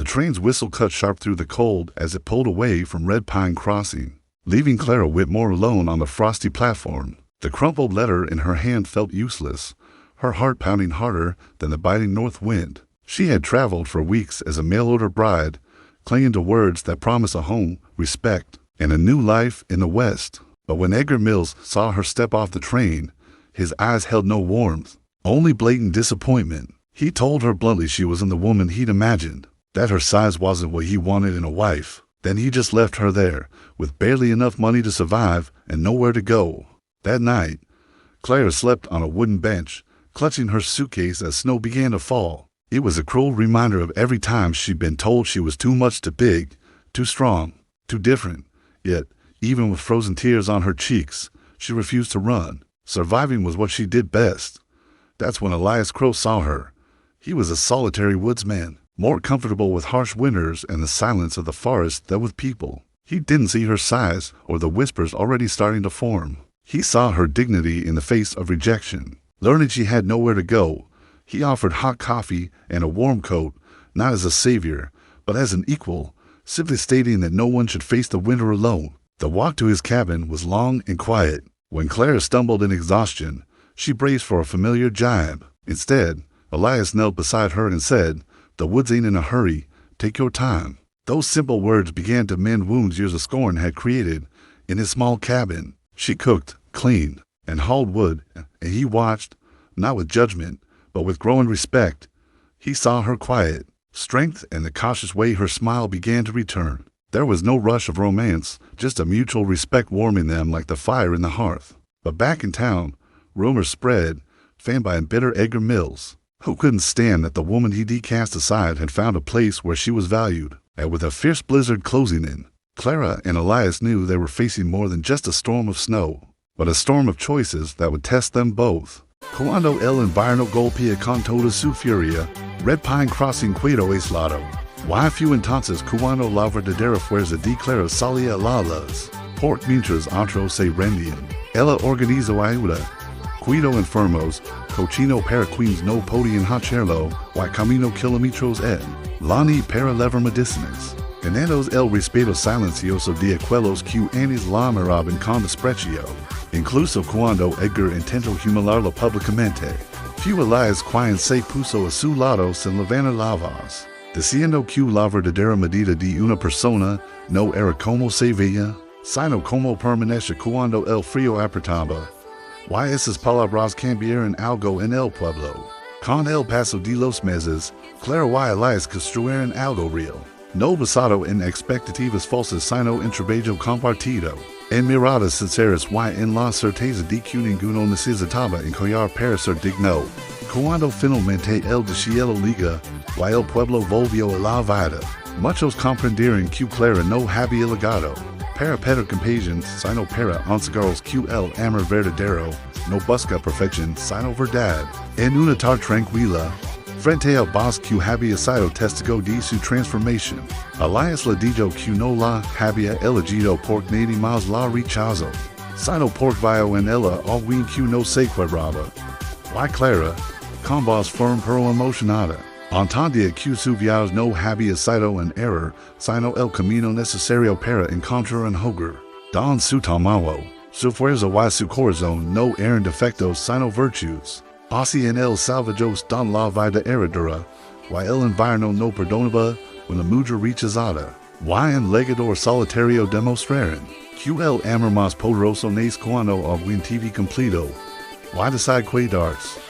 The train's whistle cut sharp through the cold as it pulled away from Red Pine Crossing, leaving Clara Whitmore alone on the frosty platform. The crumpled letter in her hand felt useless, her heart pounding harder than the biting north wind. She had traveled for weeks as a mail-order bride, clinging to words that promise a home, respect, and a new life in the West. But when Edgar Mills saw her step off the train, his eyes held no warmth, only blatant disappointment. He told her bluntly she wasn't the woman he'd imagined, that her size wasn't what he wanted in a wife. Then he just left her there, with barely enough money to survive and nowhere to go. That night, Clara slept on a wooden bench, clutching her suitcase as snow began to fall. It was a cruel reminder of every time she'd been told she was too much, too big, too strong, too different. Yet, even with frozen tears on her cheeks, she refused to run. Surviving was what she did best. That's when Elias Crow saw her. He was a solitary woodsman, more comfortable with harsh winters and the silence of the forest than with people. He didn't see her sighs or the whispers already starting to form. He saw her dignity in the face of rejection. Learning she had nowhere to go, he offered hot coffee and a warm coat, not as a savior, but as an equal, simply stating that no one should face the winter alone. The walk to his cabin was long and quiet. When Clara stumbled in exhaustion, she braced for a familiar jibe. Instead, Elias knelt beside her and said, "The woods ain't in a hurry. Take your time." Those simple words began to mend wounds years of scorn had created in his small cabin. She cooked, cleaned, and hauled wood, and he watched, not with judgment, but with growing respect. He saw her quiet strength and the cautious way her smile began to return. There was no rush of romance, just a mutual respect warming them like the fire in the hearth. But back in town, rumors spread, fanned by embittered Edgar Mills, who couldn't stand that the woman he'd cast aside had found a place where she was valued. And with a fierce blizzard closing in, Clara and Elias knew they were facing more than just a storm of snow, but a storm of choices that would test them both. Cuando el invierno golpea con toda su furia, Red Pine Crossing Cuando aislado. Why few entonces cuando la verdadera fuerza de Clara salía a la luz, por mientras otros se rendían. Ella organizó ayuda. Cuido enfermos, cochino para queens no podían hacerlo, y camino kilómetros en lani para levar medicinas. Enados el respeto silencioso de aquellos que antes la miraban con desprecio, incluso cuando Edgar intentó humillarlo públicamente. Few Elias quien se puso a su lado sin levantar la voz, diciendo que la verdadera medida de una persona no era como se veía, sino como permanece cuando el frío apretaba. Why esas palabras cambiaron algo en el pueblo. Con el paso de los meses, Clara y Elias construyeron algo real. No basado en expectativas falsas sino en trabajo compartido, en miradas sinceras y en la certeza de que ninguno necesitaba encollar para ser digno. Cuando finalmente el cielo liga, y el pueblo volvió a la vida, muchos comprendieron que Clara no había llegado para pedir compasión sino para enseñarles que el amor verdadero no busca perfección sino verdad. En una tarde tranquila, frente al bosque que había sido testigo de su transformación, Elias le dijo que no la había elegido por nadie más la rechazó, sino por vio en ella alguien que no se cuadraba. Y Clara, con voz firme pero emocionada, entendía que su viaje no había sido en error, sino el camino necesario para encontrar un hogar. Don su tamaño, su fuerza y su corazón no eran defectos sino virtudes. Así en el salvajos don la vida heredera, y el invierno no perdonaba una mujer rechazada. Y en leñador solitario demostraron que el amor más poderoso nace cuando alguien TV completo. Y decide cuidarse.